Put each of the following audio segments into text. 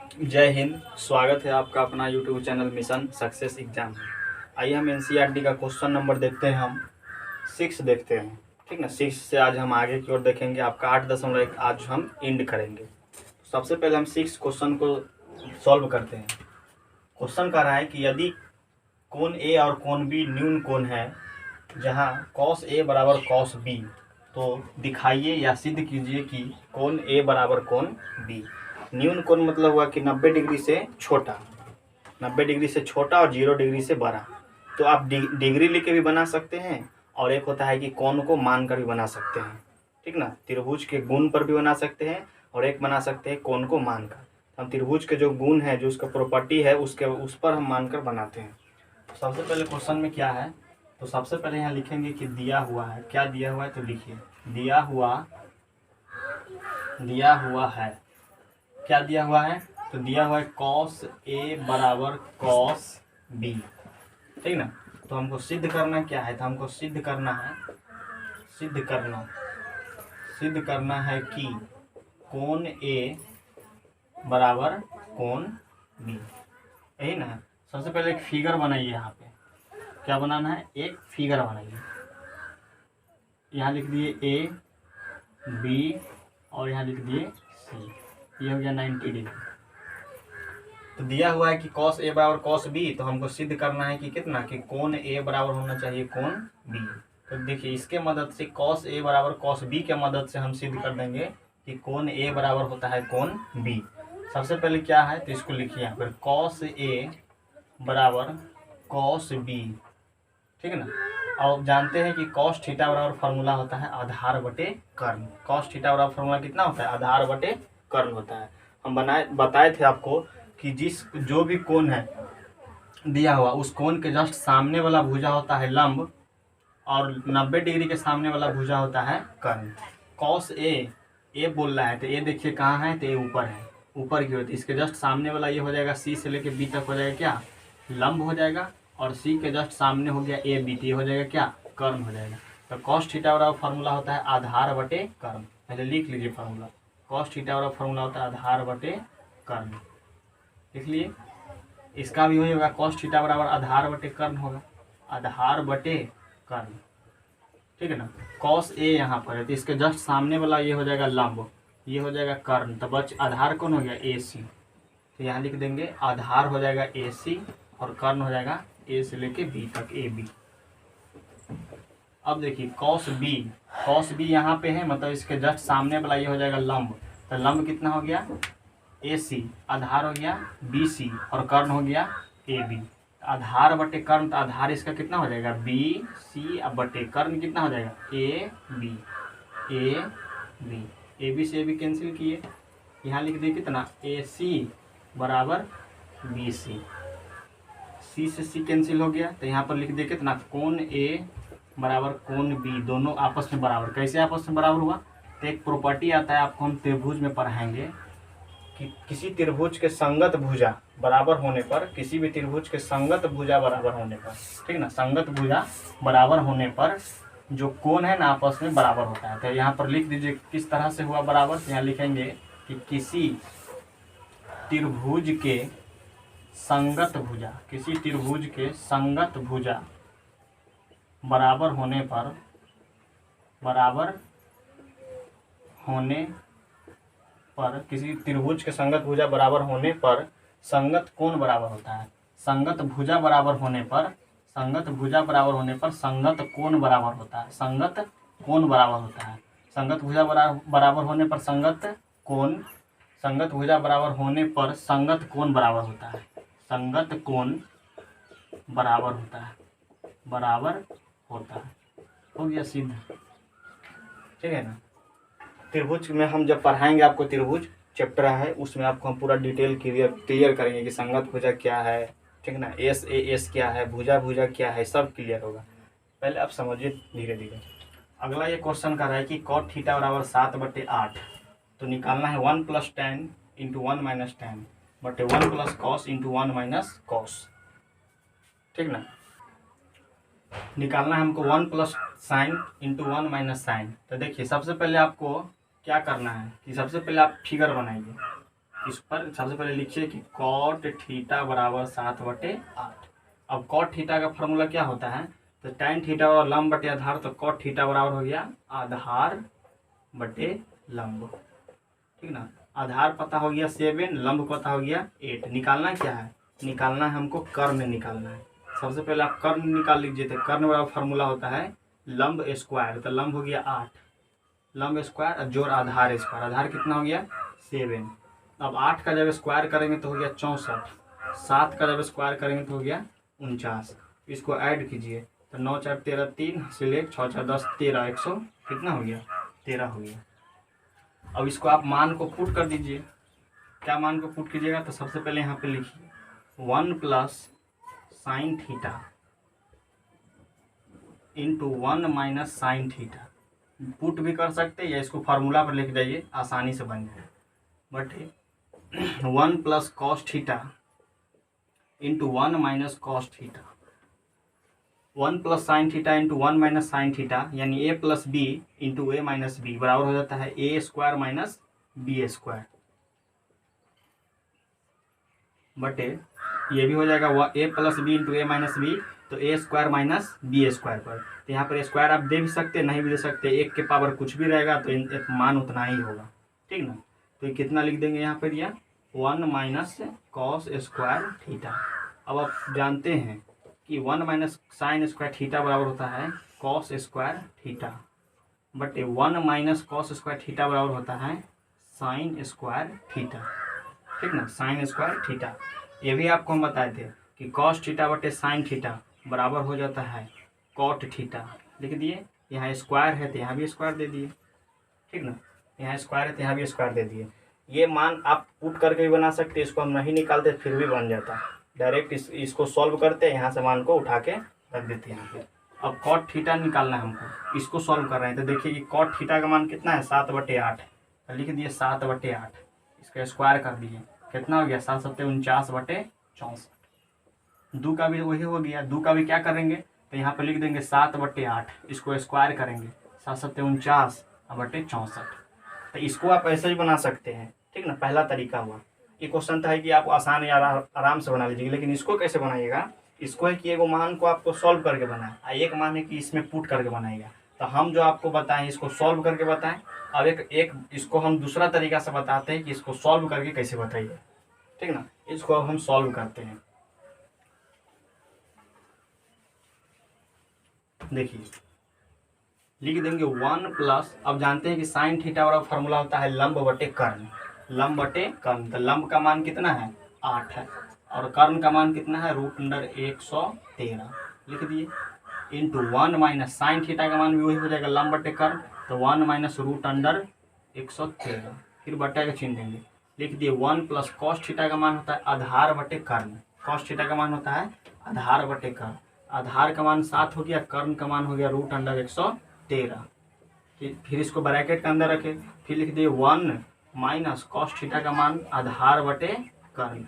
जय हिंद। स्वागत है आपका अपना YouTube channel mission success exam. आइए हम एनसीईआरटी का क्वेश्चन नंबर देखते हैं। हम 6 देखते हैं, ठीक ना। 6 से आज हम आगे की ओर देखेंगे। आपका 8.1 आज हम एंड करेंगे। सबसे पहले हम 6 क्वेश्चन को सॉल्व करते हैं। क्वेश्चन कह रहा है कि यदि कोण ए और कोण बी न्यून कोण है, जहाँ कॉस ए बराबर कॉस बी, तो दिखाइए या सिद्ध कीजिए कि कोण ए बराबर कोण बी। न्यून कोण मतलब हुआ कि 90 डिग्री से छोटा, 90 डिग्री से छोटा और 0 डिग्री से बड़ा। तो आप डिग्री लेके भी बना सकते हैं, और एक होता है कि कोण को मानकर भी बना सकते हैं, ठीक ना। त्रिभुज के गुण पर भी बना सकते हैं, और एक बना सकते हैं कोण को मानकर। हम त्रिभुज के जो गुण है, जो उसका प्रॉपर्टी है, उस पर हम मानकर बनाते हैं। तो सबसे पहले क्वेश्चन में क्या है, तो सबसे पहले यहाँ लिखेंगे कि दिया हुआ है। क्या दिया हुआ है, तो लिखिए दिया हुआ है। क्या दिया हुआ है, तो दिया हुआ है कॉस ए बराबर कॉस बी, ठीक ना। तो हमको सिद्ध करना क्या है, तो हमको सिद्ध करना है कि कोण ए बराबर कोण बी, यही ना। सबसे पहले एक फिगर बनाइए। यहाँ पे क्या बनाना है, एक फिगर बनाइए। यहाँ लिख दिए ए बी और यहाँ लिख दिए सी, ये हो गया 90 डिग्री। तो दिया हुआ है कि cos a बराबर cos b, तो हमको सिद्ध करना है कि कितना, कि कोण a बराबर होना चाहिए कोण b। तो देखिए इसके मदद से cos a बराबर cos b के मदद से हम सिद्ध कर देंगे कि कोण a बराबर होता है कोण b। सबसे पहले क्या है, तो इसको लिखिए यहाँ पर cos a बराबर cos b, ठीक है ना। और जानते हैं कि cos थीटा बराबर फार्मूला होता है आधार बटे कर्ण। cos थीटा बराबर फार्मूला कितना होता है, आधार बटे कर्ण होता है। हम बताए थे आपको कि जो भी कोण है दिया हुआ, उस कोण के जस्ट सामने वाला भुजा होता है लंब, और 90 डिग्री के सामने वाला भुजा होता है कर्ण। cos ए बोल रहा है, तो ए देखिए कहाँ है, तो ये ऊपर है, ऊपर की ओर। इसके जस्ट सामने वाला ये हो जाएगा सी से लेके बी तक हो जाएगा क्या, लंब हो जाएगा। और सी के जस्ट सामने हो गया ए बी, तो ये हो जाएगा क्या, कर्ण हो जाएगा। तो cos थीटा बराबर फार्मूला होता है आधार बटे कर्ण। पहले लिख लीजिए फार्मूला, cos थीटा बराबर फार्मूला होता है आधार बटे कर्ण। इसलिए इसका भी वही होगा, cos थीटा बराबर आधार बटे कर्ण होगा, आधार बटे कर्ण, ठीक है ना। cos ए यहाँ पर है, तो इसके जस्ट सामने वाला ये हो जाएगा लंब, ये हो जाएगा कर्ण। तो बच आधार कौन हो गया, ए सी। तो यहाँ लिख देंगे आधार हो जाएगा ए सी, और कर्ण हो जाएगा ए से लेके बी तक, ए बी। अब देखिए cos बी यहाँ पे है, मतलब इसके जस्ट सामने वाला ये हो जाएगा लंब। तो लंब कितना हो गया, ए सी, आधार हो गया बी सी, और कर्ण हो गया ए बी। आधार बटे कर्ण, तो आधार इसका कितना हो जाएगा, बी सी, अब बटे कर्ण कितना हो जाएगा, ए बी से ए बी कैंसिल किए। यहाँ लिख दिए कितना, ए सी बराबर बी सी, सी से सी कैंसिल हो गया। तो यहाँ पर लिख दिए कितना, कोण ए बराबर कोण बी, दोनों आपस में बराबर। कैसे आपस में बराबर हुआ, तो एक प्रॉपर्टी आता है, आपको हम त्रिभुज में पढ़ाएंगे कि किसी त्रिभुज के संगत भुजा बराबर होने पर, किसी भी त्रिभुज के संगत भुजा बराबर होने पर, ठीक ना, संगत भुजा बराबर होने पर जो कोण है ना आपस में बराबर होता है। तो यहाँ पर लिख दीजिए किस तरह से हुआ बराबर। तो यहाँ लिखेंगे कि किसी त्रिभुज के संगत भुजा, किसी त्रिभुज के संगत भुजा बराबर होने पर किसी त्रिभुज के संगत भुजा बराबर होने पर संगत कोण बराबर होता है। संगत भुजा बराबर होने पर संगत भुजा बराबर होने पर संगत कोण बराबर होता है, संगत कोण बराबर होता है। संगत भुजा बराबर होने पर संगत कोण, संगत भुजा बराबर होने पर संगत कोण बराबर होता है, संगत कोण बराबर होता है। हो गया सिद्ध, ठीक है ना। त्रिभुज में हम जब पढ़ाएंगे आपको, त्रिभुज चैप्टर है, उसमें आपको हम पूरा डिटेल क्लियर करेंगे कि संगत भुजा क्या है, ठीक ना, एस ए एस क्या है, भुजा क्या है, सब क्लियर होगा। पहले आप समझिए धीरे धीरे। अगला ये क्वेश्चन कर रहा है कि cot थीटा बराबर 7/8, तो निकालना है 1 + tan × 1 - tan बटे 1 + cos × 1 - cos, ठीक ना। निकालना है हमको 1 + sin × 1 - sin। तो देखिए सबसे पहले आपको क्या करना है कि सबसे पहले आप फिगर बनाइए। इस पर सबसे पहले लिखिए कि कॉट थीटा बराबर 7/8। अब कॉट थीटा का फॉर्मूला क्या होता है, तो tan थीटा और लंब बटे आधार, तो कॉट थीटा बराबर हो गया आधार बटे लंब। ठीक ना, आधार पता हो गया 7, लंब पता हो गया 8। निकालना क्या है, निकालना है हमको कर्ण निकालना है। सबसे पहले आप कर्ण निकाल लीजिए, तो कर्ण बराबर फॉर्मूला होता है लंब स्क्वायर, तो लंब हो गया 8, लंब स्क्वायर जोड़ आधार स्क्वायर, आधार कितना हो गया 7। अब 8 का जब स्क्वायर करेंगे तो हो गया 64, 7 का जब स्क्वायर करेंगे तो हो गया 49। इसको ऐड कीजिए, तो 9 4 13, 3 से 6 4 10 13, 100 कितना हो गया 13 हो गया। अब इसको आप मान को पुट कर दीजिए। क्या मान को पुट कीजिएगा, तो सबसे पहले यहाँ पे लिखिए 1 plus sine theta into 1 minus sine theta. Put भी कर सकते हैं या इसको फार्मूला पर लिख जाइए, आसानी से बन जाए। But 1 plus cos theta into 1 minus cos theta, 1 plus sine theta into 1 minus sine theta, यानी ए प्लस बी इंटू ए माइनस बी बराबर हो जाता है ए स्क्वायर माइनस बी स्क्वायर। बटे ये भी हो जाएगा ए प्लस बी इंटू ए माइनस बी, तो ए स्क्वायर माइनस बी स्क्वायर पर, तो यहाँ पर स्क्वायर आप दे भी सकते नहीं भी दे सकते, एक के पावर कुछ भी रहेगा तो एक मान उतना ही होगा। ठीक ना, तो ये कितना लिख देंगे यहाँ पर, यह 1 माइनस कॉस स्क्वायर थीटा। अब आप जानते हैं कि 1 माइनस साइन स्क्वायर थीटा बराबर होता है cos square theta, but 1 minus cos square theta बराबर होता है साइन स्क्वायर थीटा। ठीक ना, साइन स्क्वायर थीटा। ये भी आपको हम बताए थे कि कॉस थीटा बटे साइन थीटा बराबर हो जाता है कॉट थीटा। लिख दिए, यहाँ स्क्वायर है तो यहाँ भी स्क्वायर दे दिए। ठीक ना, यहाँ स्क्वायर है तो यहाँ भी स्क्वायर दे दिए। ये मान आप पुट करके भी बना सकते हैं, इसको हम नहीं निकालते फिर भी बन जाता। डायरेक्ट इसको सॉल्व करते हैं, यहाँ से मान को उठा के रख देते हैं यहाँ पे। अब कॉट थीटा निकालना है हमको, इसको सॉल्व कर रहे हैं, तो देखिए कि कॉट थीटा का मान कितना है 7/8, लिख दिए 7/8, इसका स्क्वायर कर दिए, कितना हो गया 7 7 49/64। दो का भी वही हो गया, दो का भी क्या करेंगे, तो यहाँ पे लिख देंगे 7/8, इसको स्क्वायर करेंगे 7 7 49/64। तो इसको आप ऐसे ही बना सकते हैं। ठीक ना, पहला तरीका हुआ। ये क्वेश्चन था कि आप आसान या आराम से बना लीजिए, लेकिन इसको कैसे बनाइएगा, इसको है कि एक मान को आपको सॉल्व करके बनाए, एक मान है कि इसमें पुट करके बनाएगा। तो हम जो आपको बताएं इसको सॉल्व करके बताएं। अब एक इसको हम दूसरा तरीका से बताते हैं कि इसको सॉल्व करके कैसे बताइए। ठीक ना, इसको अब हम सॉल्व करते हैं। देखिए लिख देंगे 1 प्लस, अब जानते हैं कि साइन थीटा वाला फॉर्मूला होता है लंब बटे कर्ण, लंब बटे कर्ण। तो लंब का मान कितना है 8 है, और कर्ण का मान कितना है √113, लिख दिए, इंटू 1 माइनस साइन थीटा का मान भी वही हो जाएगा लंब बटे कर्ण, तो 1 माइनस √113, फिर बटे का चिन्ह देंगे, लिख दिए 1 प्लस कॉस थीटा का मान होता है आधार बटे कर्ण, कॉस थीटा का मान होता है आधार बटे कर्ण, आधार का मान 7 हो गया, कर्ण का मान हो गया √113। फिर इसको ब्रैकेट के अंदर रखे, फिर लिख दिए 1 माइनस कॉस थीटा का मान आधार बटे कर्ण।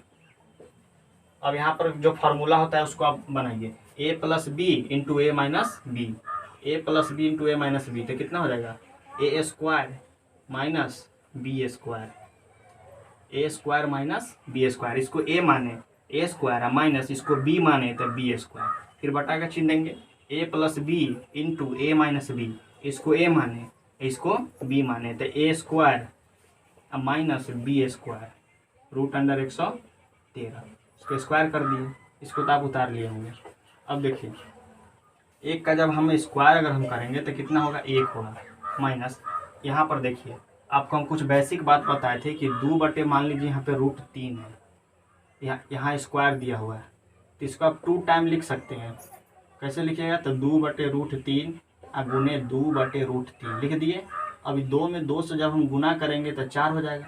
अब यहाँ पर जो फार्मूला होता है उसको आप बनाइए, ए प्लस बी इंटू ए माइनस बी, ए प्लस बी इंटू ए माइनस बी, तो कितना हो जाएगा ए स्क्वायर माइनस बी स्क्वायर, ए स्क्वायर माइनस बी स्क्वायर। इसको ए माने ए स्क्वायर है, माइनस इसको बी माने तो बी स्क्वायर, फिर बटा का चिन्ह देंगे, ए प्लस बी इंटू ए माइनस बी, इसको ए माने इसको बी माने तो ए स्क्वायर माइनस बी स्क्वायर √113, इसको स्क्वायर कर दिए, इसको तो आप उतार लिए होंगे। अब देखिए एक का जब हम स्क्वायर अगर हम करेंगे तो कितना होगा 1 होगा, माइनस यहाँ पर देखिए आपको हम कुछ बेसिक बात बताए थे कि 2 बटे मान लीजिए यहाँ पे √3 है, यहाँ स्क्वायर दिया हुआ है, तो इसको आप 2 टाइम लिख सकते हैं। कैसे लिखिएगा, तो 2 बटे √3 गुने 2 बटे √3 लिख दिए। अभी 2 में 2 से जब हम गुना करेंगे तो 4 हो जाएगा।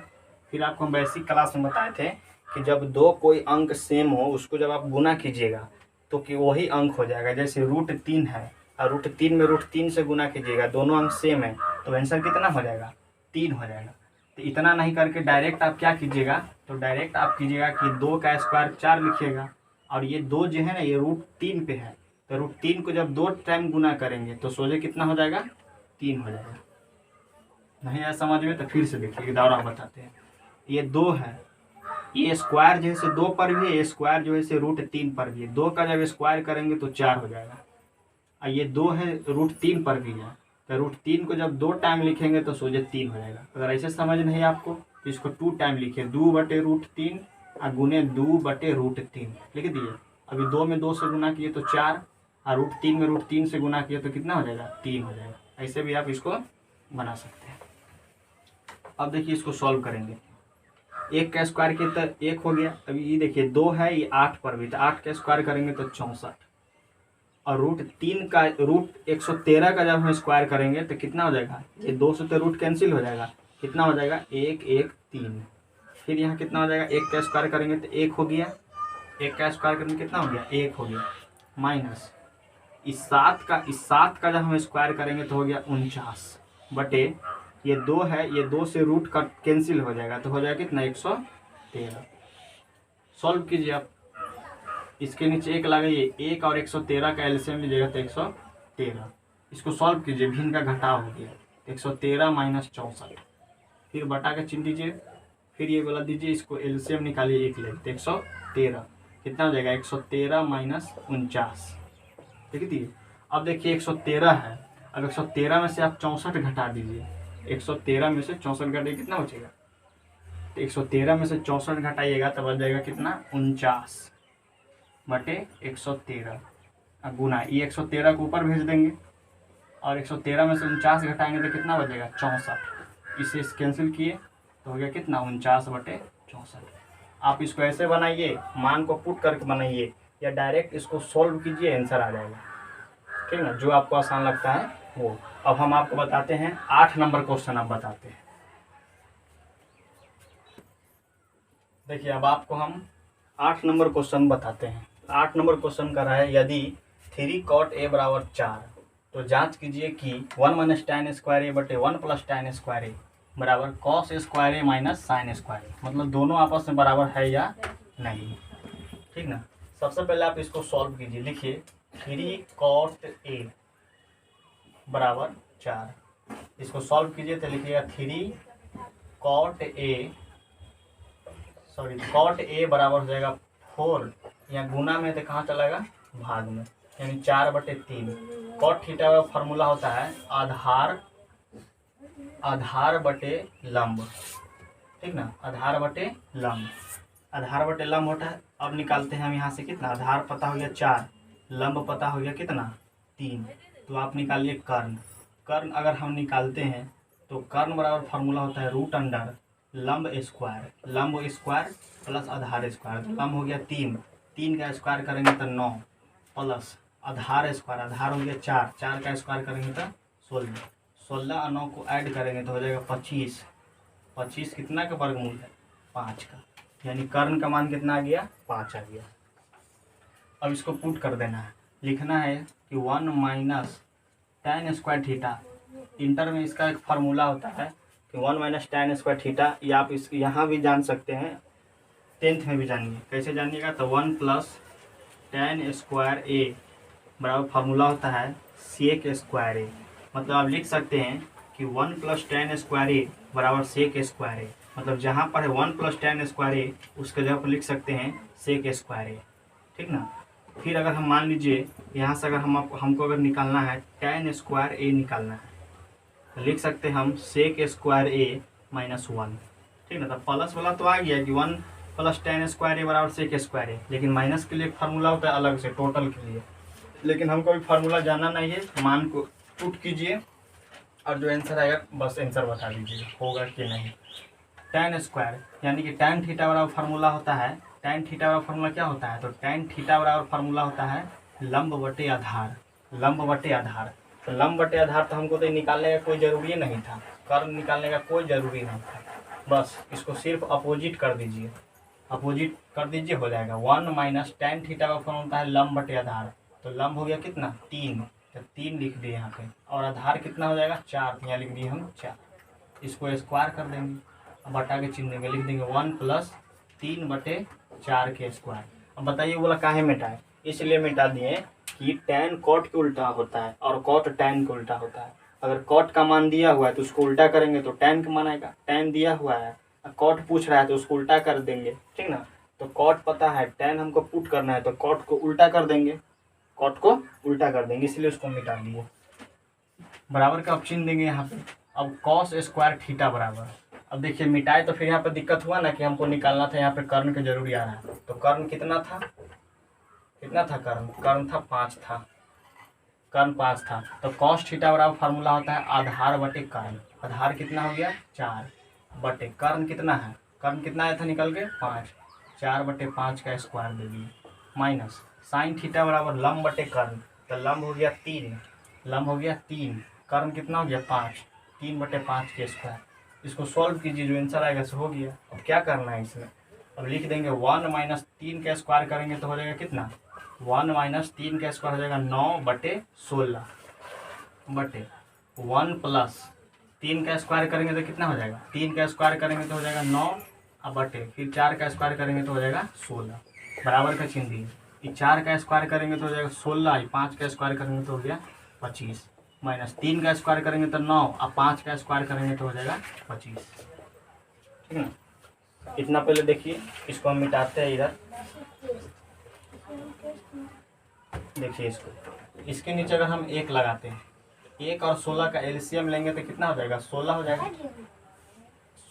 फिर आपको हम बेसिक क्लास में बताए थे कि जब दो कोई अंक सेम हो उसको जब आप गुना कीजिएगा तो कि वही अंक हो जाएगा। जैसे √3 है और √3 में √3 से गुना कीजिएगा, दोनों अंक सेम है तो आंसर कितना हो जाएगा 3 हो जाएगा। तो इतना नहीं करके डायरेक्ट आप क्या कीजिएगा, तो डायरेक्ट आप कीजिएगा कि 2 का स्क्वायर 4 लिखिएगा, और ये 2 जो है ना ये √3 पे है, तो √3 को जब 2 टाइम गुना करेंगे तो सोचे कितना हो जाएगा 3 हो जाएगा। नहीं आया समझ में तो फिर से देखिए दोबारा बताते हैं। ये 2 है ये स्क्वायर जो है से 2 पर भी है, ये स्क्वायर जो है से √3 पर भी है। 2 का जब स्क्वायर करेंगे तो 4 हो जाएगा, और ये 2 है √3 पर भी है, तो √3 को जब 2 टाइम लिखेंगे तो सोचे 3 हो जाएगा। अगर ऐसे समझ नहीं आपको तो इसको 2 टाइम लिखिए, 2/√3 और गुने 2/√3 लिख दिए। अभी 2 में 2 से गुना किए तो 4, और √3 में √3 से गुना किए तो कितना हो जाएगा, 3 हो जाएगा। ऐसे भी आप इसको बना सकते हैं। अब देखिए इसको सॉल्व करेंगे। 1 का स्क्वायर किया तो 1 हो गया। अभी ये देखिए 2 है, ये 8 पर भी, तो 8 का स्क्वायर करेंगे तो 64, और √3 का √113 का जब हम स्क्वायर करेंगे तो कितना हो जाएगा, ये 2 से तो रूट कैंसिल हो जाएगा, कितना हो जाएगा 113। फिर यहाँ कितना हो जाएगा, 1 का स्क्वायर करेंगे तो 1 हो गया, 1 का स्क्वायर करेंगे कितना हो गया, 1 हो गया, माइनस इस 7 का जब हम स्क्वायर करेंगे तो हो गया 49 बटे ये 2 है, ये 2 से रूट का कैंसिल हो जाएगा तो हो जाएगा कितना 113। सॉल्व कीजिए आप, इसके नीचे 1 लगाइए, 1 और 113 का एलसीएम लीजिएगा तो 113। इसको सॉल्व कीजिए, भिन्न का घटाव हो गया 113 माइनस 64, फिर बटा के चिन्ह दीजिए, फिर ये वाला दीजिए, इसको एलसीएम निकालिए 1 ले तो 113 कितना हो जाएगा 113 माइनस 49, ठीक है। अब देखिए 113 है, अब 113 में से आप 64 घटा दीजिए, 113 में से 64 घटाइए कितना बचेगा, तो 113 में से 64 घटाइएगा तो बच जाएगा कितना 49 बटे 113, अब गुना ये 113 को ऊपर भेज देंगे, और 113 में से 49 घटाएंगे तो कितना बचेगा 64, इसे कैंसिल किए तो हो गया कितना 49 बटे 64। आप इसको ऐसे बनाइए, मान को पुट करके बनाइए, या डायरेक्ट इसको सॉल्व कीजिए, आंसर आ जाएगा, ठीक ना, जो आपको आसान लगता है वो। अब हम आपको बताते हैं 8 नंबर क्वेश्चन, आप बताते हैं। देखिए अब आपको हम 8 नंबर क्वेश्चन बताते हैं। 8 नंबर क्वेश्चन कर रहा है, यदि 3 cot a बराबर 4 तो जांच कीजिए कि 1 - tan स्क्वायर ए बटे 1 + tan स्क्वायर ए बराबर cos स्क्वायर ए माइनस साइन स्क्वायर ए, मतलब दोनों आपस में बराबर है या नहीं, ठीक ना। सबसे पहले आप इसको सॉल्व कीजिए, लिखिए 3 cot a बराबर 4, इसको सॉल्व कीजिए तो लिखिएगा 3 cot a बराबर हो जाएगा 4, या गुना में तो कहाँ चलेगा भाग में, यानी 4/3। cot थीटा का फॉर्मूला होता है आधार बटे लंब, ठीक ना, आधार बटे लंब होता है। अब निकालते हैं हम यहाँ से कितना, आधार पता हो गया 4, लंब पता हो गया कितना 3, तो आप निकालिए कर्ण अगर हम निकालते हैं तो कर्ण बराबर फार्मूला होता है √अंडर लंब स्क्वायर प्लस आधार स्क्वायर, तो लंब हो गया 3 का स्क्वायर करेंगे तो 9 प्लस आधार स्क्वायर, आधार हो गया 4 का स्क्वायर करेंगे तो 16 और 9 को ऐड करेंगे तो हो जाएगा 25 कितना का वर्गमूल है 5 का, यानी कर्ण का मान कितना आ गया 5 आ गया। अब इसको पुट कर देना है, लिखना है कि 1 - tan स्क्वायर थीटा, इंटर में इसका एक फार्मूला होता है कि 1 - tan स्क्वायर थीटा, या आप इस यहाँ भी जान सकते हैं, 10th में भी जानिए, कैसे जानिएगा, तो 1 + tan स्क्वायर ए बराबर फार्मूला होता है sec स्क्वायर ए, मतलब आप लिख सकते हैं कि 1 + tan स्क्वायर ए बराबर sec स्क्वायर ए, मतलब जहाँ पर है 1 + tan स्क्वायर ए उसके जगह पर लिख सकते हैं sec स्क्वायर ए, ठीक ना। फिर अगर हम मान लीजिए यहाँ से अगर हमको अगर निकालना है tan स्क्वायर ए निकालना है तो लिख सकते हैं हम sec स्क्वायर ए माइनस 1, ठीक ना। तो प्लस वाला तो आ गया कि 1 + tan स्क्वायर ए बराबर sec स्क्वायर ए, लेकिन माइनस के लिए फार्मूला होता है अलग से टोटल के लिए, लेकिन हमको भी फार्मूला जानना नहीं है, मान को पुट कीजिए और जो आंसर आएगा बस आंसर बता दीजिए होगा कि नहीं। tan स्क्वायर यानी कि tan थीटा बराबर फार्मूला होता है, tan थीटा बराबर फार्मूला क्या होता है, तो tan थीटा बराबर फार्मूला होता है लंब बटे आधार, तो लंब बटे आधार तो हमको तो निकालने का कोई ज़रूरी नहीं था, कर्ण निकालने का कोई ज़रूरी नहीं था, बस इसको सिर्फ अपोजिट कर दीजिए, हो जाएगा। 1 - tan थीटा का फॉर्म होता है लंब बटे आधार, तो लंब हो गया कितना 3, तो 3 लिख दिए यहाँ पे, और आधार कितना हो जाएगा 4, यहाँ लिख दिए हम 4, इसको स्क्वायर कर देंगे, बटा के चिन्ह देंगे, लिख देंगे 1 + 3/4 के स्क्वायर। अब बताइए बोला काहे मिटाए, इसलिए मिटा दिए कि tan cot के उल्टा होता है और cot tan के उल्टा होता है। अगर cot का मान दिया हुआ है तो उसको उल्टा करेंगे तो tan का मान आएगा, tan दिया हुआ है कॉट पूछ रहा है तो उसको उल्टा कर देंगे, ठीक ना। तो कॉट पता है, tan हमको पुट करना है तो कॉट को उल्टा कर देंगे, कॉट को उल्टा कर देंगे, इसलिए उसको मिटा दिए। बराबर का ऑप्शन देंगे यहाँ पे। अब कॉस स्क्वायर थीटा बराबर, अब देखिए मिटाए तो फिर यहाँ पे दिक्कत हुआ ना कि हमको निकालना था, यहाँ पे कर्ण के जरूरी आ रहा है। तो कर्ण कितना था, कितना था कर्ण, कर्ण था 5 था, कर्ण 5 था। तो कॉस थीटा बराबर फार्मूला होता है आधार बटे कर्ण, आधार कितना हो गया 4 बटे कर्ण कितना है, कर्ण कितना आया था निकल के 5, 4 बटे 5 का स्क्वायर दे दिए, माइनस साइन थीटा बराबर लंब बटे कर्ण, तो लंब हो गया 3, लंब हो गया 3, कर्ण कितना हो गया 5, 3 बटे 5 के स्क्वायर। इसको सॉल्व कीजिए, जो आंसर आएगा सो हो गया। अब क्या करना है इसमें, अब लिख देंगे 1 माइनस 3 का स्क्वायर करेंगे तो हो जाएगा कितना, 1 माइनस 3 का स्क्वायर हो जाएगा 9 बटे 16 बटे 1 प्लस 3 का स्क्वायर करेंगे तो कितना हो जाएगा, 3 का स्क्वायर करेंगे तो हो जाएगा 9 अब बटे फिर 4 का स्क्वायर करेंगे तो हो जाएगा 16, बराबर का चिन्ह दिए। ये 4 का स्क्वायर करेंगे तो हो जाएगा 16, 5 का स्क्वायर करेंगे तो हो गया 25, माइनस 3 का स्क्वायर करेंगे तो 9, अब 5 का स्क्वायर करेंगे तो हो जाएगा 25, ठीक ना। इतना पहले देखिए, इसको हम मिटाते हैं इधर, देखिए इसको, इसके नीचे अगर हम 1 लगाते हैं, 1 और 16 का एलसीएम लेंगे तो कितना हो जाएगा 16 हो जाएगा,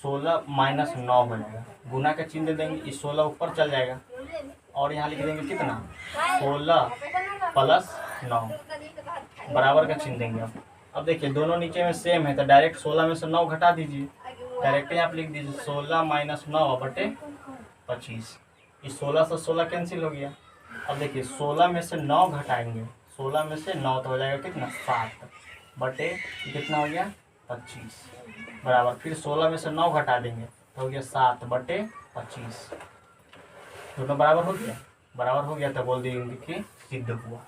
16 माइनस 9 हो जाएगा, गुना का चिन्ह दे देंगे, इस 16 ऊपर चल जाएगा और यहाँ लिख देंगे कितना 16 प्लस 9, बराबर का चिन्ह देंगे। अब देखिए दोनों नीचे में सेम है तो डायरेक्ट 16 में से 9 घटा दीजिए, डायरेक्ट यहाँ पे लिख दीजिए 16 माइनस 9 बटे 25, इस 16 से 16 कैंसिल हो गया। अब देखिए 16 में से 9 घटाएंगे, 16 में से 9 तो हो जाएगा कितना 7 बटे कितना हो गया 25, बराबर फिर 16 में से 9 घटा देंगे तो हो गया 7 बटे 25, दोनों बराबर हो गया, बराबर हो गया तो बोल देंगे कि सिद्ध हुआ।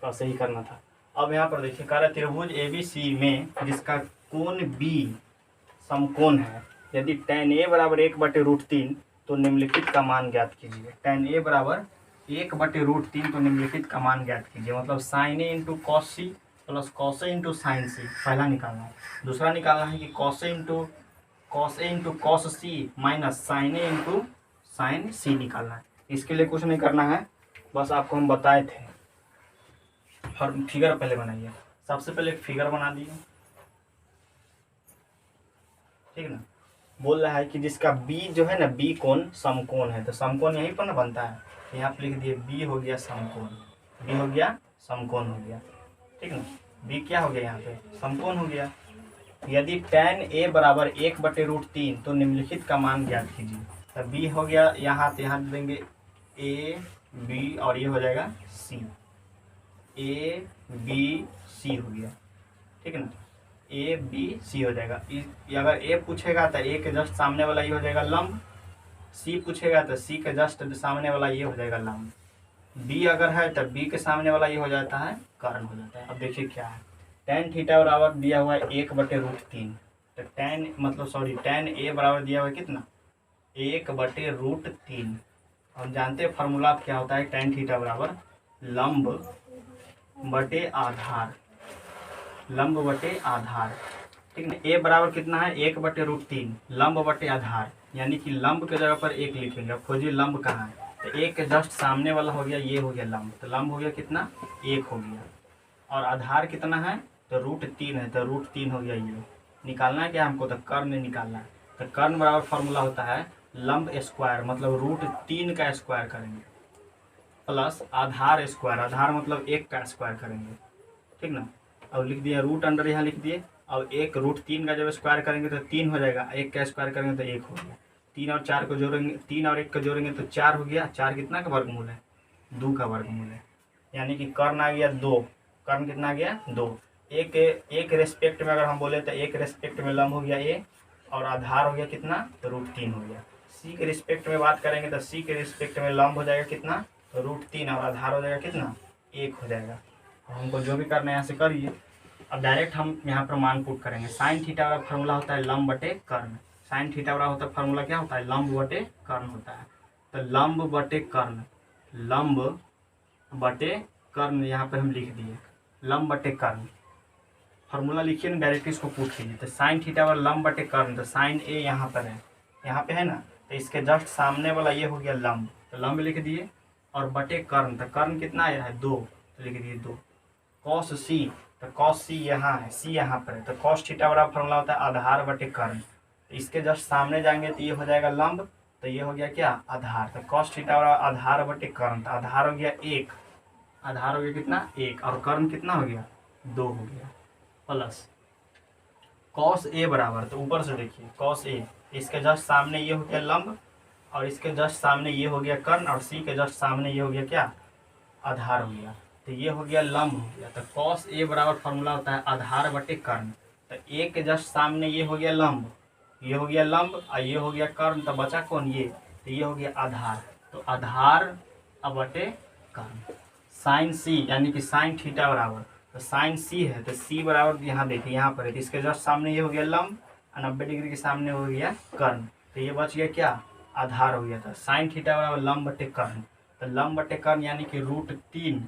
तो ऐसे ही करना था। अब यहाँ पर देखिए कह रहे त्रिभुज ABC में जिसका कोण B समकोण है, यदि tan A बराबर 1/√3 तो निम्नलिखित का मान ज्ञात कीजिए। tan A बराबर 1/√3 तो निम्नलिखित का मान ज्ञात कीजिए, मतलब sin A into cos C plus cos A into sin C पहला निकालना है। दूसरा निकालना है कि cos A into cos C minus sin A into sin C निकालना है। इसके लिए कुछ नहीं करना है, बस आपको हम बताए थे। और फिगर पहले बनाइए, सबसे पहले एक फिगर बना दिए, ठीक ना। बोल रहा है कि जिसका B जो है ना, B कोण समकोण है, तो समकोण यहीं पर ना बनता है, यहाँ पे लिख दिए B हो गया समकोण, B हो गया समकोण हो गया, ठीक ना। B क्या हो गया यहाँ पे समकोण हो गया। यदि tan A बराबर 1/√3 तो निम्नलिखित का मान ज्ञात कीजिए। तो B हो गया यहाँ, तो यहाँ देंगे A B और ये हो जाएगा C, A B C हो गया, ठीक है ना, A B C हो जाएगा। अगर A पूछेगा तो A के जस्ट सामने वाला ये हो जाएगा लंब, C पूछेगा तो C के जस्ट सामने वाला ये हो जाएगा लंब, B अगर है तो B के सामने वाला ये हो जाता है कर्ण हो जाता है। अब देखिए क्या है, tan थीटा बराबर दिया हुआ है 1/√3, तो tan A बराबर दिया हुआ है कितना 1/√3। हम जानते हैं फार्मूला क्या होता है, tan थीटा बराबर लंब बटे आधार, लंब बटे आधार, ठीक है। A बराबर कितना है 1/√3, लंब बटे आधार, यानी कि लंब के जगह पर 1 लिखेंगे। खोजिए लंब कहाँ है, तो 1 के जस्ट सामने वाला हो गया, ये हो गया लंब, तो लंब हो गया कितना 1 हो गया, और आधार कितना है तो √3 है, तो √3 हो गया। ये निकालना है क्या हमको, तो कर्ण निकालना है। तो कर्ण बराबर फार्मूला होता है लंब स्क्वायर, मतलब √3 का स्क्वायर करेंगे, प्लस आधार स्क्वायर, आधार मतलब 1 का स्क्वायर करेंगे, ठीक ना। अब लिख दिया रूट अंडर यहाँ लिख दिए, अब 1 √3 का जब स्क्वायर करेंगे तो 3 हो जाएगा, 1 का स्क्वायर करेंगे तो 1 हो गया, 3 और 4 को जोड़ेंगे, 3 और 1 को जोड़ेंगे तो 4 हो गया, 4 कितना का वर्गमूल है 2 का वर्गमूल है, यानी कि कर्ण आ गया 2, कर्ण कितना आ गया 2। एक रेस्पेक्ट में अगर हम बोले तो एक रेस्पेक्ट में लंब हो गया A और आधार हो गया कितना तो √3 हो गया। C के रिस्पेक्ट में बात करेंगे तो C के रिस्पेक्ट में लंब हो जाएगा कितना √3 और आधार हो जाएगा कितना 1 हो जाएगा। हमको जो भी करना है यहाँ से करिए। अब डायरेक्ट हम यहाँ पर मान पुट करेंगे। साइन थीटा वाला फार्मूला होता है लंब बटे कर्ण, साइन थीटा वाला होता है फार्मूला क्या होता है लंब बटे कर्ण होता है। तो लंब बटे कर्ण, लंब बटे कर्ण यहाँ पर हम लिख दिए लंब बटे कर्ण, फार्मूला लिखिए ना डायरेक्ट इसको पुट कीजिए। तो साइन थीटा वाला लंब बटे कर्ण, तो साइन ए यहाँ पर है, यहाँ पे है ना, तो इसके जस्ट सामने वाला ये हो गया लंब, तो लंब लिख दिए, और बटे कर्ण, तो कर्ण कितना आया है 2, तो लिख दिए 2। कॉस सी, तो कॉस सी यहाँ है, सी यहाँ पर है, तो कॉस थीटा बराबर फॉर्मूला होता है आधार बटे कर्ण, तो इसके जस्ट सामने जाएंगे तो ये हो जाएगा लंब, तो ये हो गया क्या आधार, तो कॉस थीटा बराबर आधार बटे कर्ण, तो आधार हो गया 1, आधार हो गया कितना 1, और कर्ण कितना हो गया 2 हो गया, प्लस कॉस ए बराबर, तो ऊपर से देखिए कॉस ए, इसके जस्ट सामने ये हो गया लंब, और इसके जस्ट सामने ये हो गया कर्ण, और सी के जस्ट सामने ये हो गया क्या आधार हो गया, तो ये हो गया लंब हो गया, तो कॉस ए बराबर फॉर्मूला होता है आधार बटे कर्ण, तो ए के जस्ट सामने ये हो गया लंब, ये हो गया लंब, और ये हो गया कर्ण, तो बचा कौन ये, तो ये हो गया आधार, तो आधार बटे कर्ण। साइन सी यानी कि साइन थीटा बराबर, तो साइन सी है, तो सी बराबर यहाँ देखिए यहाँ पर है, तो इसके जस्ट सामने ये हो गया लंब, और 90 डिग्री के सामने हो गया कर्ण, तो ये बच गया क्या आधार हो गया था। साइन थीटा बराबर लंब बटे कर्ण, तो लंब बटे कर्ण यानी कि √3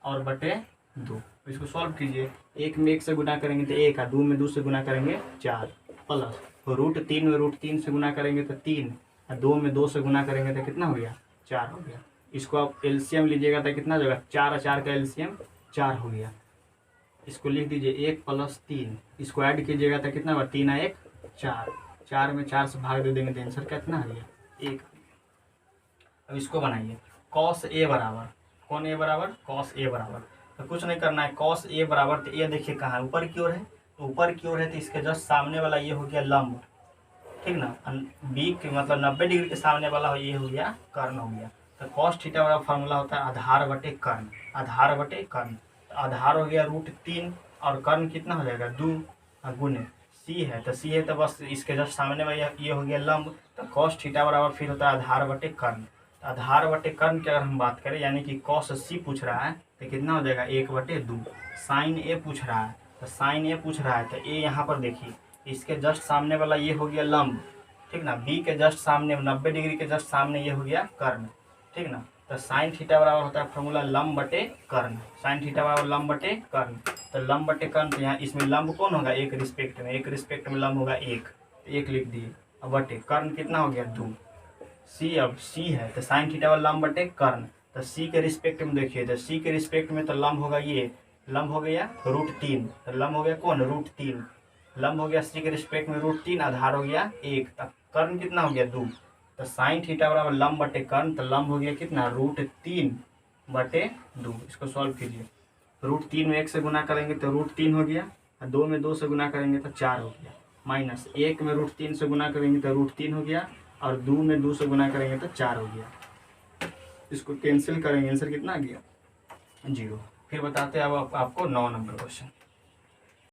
और बटे 2, इसको सॉल्व कीजिए, 1 में 1 से गुना करेंगे तो 1, और 2 में 2 से गुना करेंगे 4, प्लस √3 में √3 से गुना करेंगे तो 3, और 2 में 2 से गुना करेंगे तो कितना हो गया 4 हो गया। इसको आप एलसीएम लीजिएगा तो कितना हो जाएगा 4 और 4 का एलसीएम 4 हो गया। इसको लिख दीजिए 1 + 3, इसको ऐड कीजिएगा तो कितना होगा 3 और 1 4, 4 में 4 से भाग दे देंगे तो आंसर कितना आ गया 1। अब इसको बनाइए कॉस ए बराबर, कौन ए बराबर कॉस ए बराबर, तो कुछ नहीं करना है, कॉस ए बराबर, तो ए देखिए कहाँ है ऊपर की ओर है, तो ऊपर की ओर है तो इसके जस्ट सामने वाला ये हो गया लंब, ठीक ना, बी के मतलब 90 डिग्री के सामने वाला ये हो गया कर्ण हो गया, तो कॉस थीटा बराबर फॉर्मूला होता है आधार बटे कर्ण, आधार बटे कर्ण, तो आधार हो गया √3 और कर्ण कितना हो जाएगा 2 गुने सी है, तो सी है तो बस इसके जस्ट सामने वाला ये हो गया लंब, तो कॉस थीटा बराबर फिर होता है आधार बटे कर्ण, तो आधार बटे कर्ण की अगर हम बात करें यानी कि कॉस सी पूछ रहा है तो कितना हो जाएगा 1/2। साइन ए पूछ रहा है, तो साइन ए पूछ रहा है, तो ए यहाँ पर देखिए इसके जस्ट सामने वाला ये हो गया लंब, ठीक ना, बी के जस्ट सामने 90 डिग्री के जस्ट सामने ये हो गया कर्ण, ठीक ना, तो साइन थीटा बराबर होता है फॉर्मूला लंब बटे कर्ण, साइन थीटा बराबर लंब बटे कर्ण, तो लंब बटे कर्ण, तो यहाँ इसमें लंब कौन होगा एक रिस्पेक्ट में, एक रिस्पेक्ट में लंब होगा 1, तो 1 लिख दिए, अब बटे कर्ण कितना हो गया 2, सी अब सी है तो साइन थीटा वाला लंब बटे कर्ण, तो सी के रिस्पेक्ट में देखिए, तो सी के रिस्पेक्ट में तो लंब होगा ये, लंब हो गया √3, तो लंब हो गया कौन √3, लंब हो गया सी के रिस्पेक्ट में √3, आधार हो गया 1, तब कर्ण कितना हो गया 2, तो साइन थीटा बराबर लंब बटे कर्ण, तो लंब हो गया कितना √3/2, इसको सॉल्व कीजिए, √3 में 1 से गुना करेंगे तो √3 हो गया, 2 में 2 से गुना करेंगे तो 4 हो गया, माइनस 1 में √3 से गुना करेंगे तो √3 हो गया, और 2 में 2 से गुना करेंगे तो 4 हो गया। इसको कैंसिल करेंगे, आंसर कितना आ गया 0। फिर बताते हैं अब आपको 9 नंबर क्वेश्चन।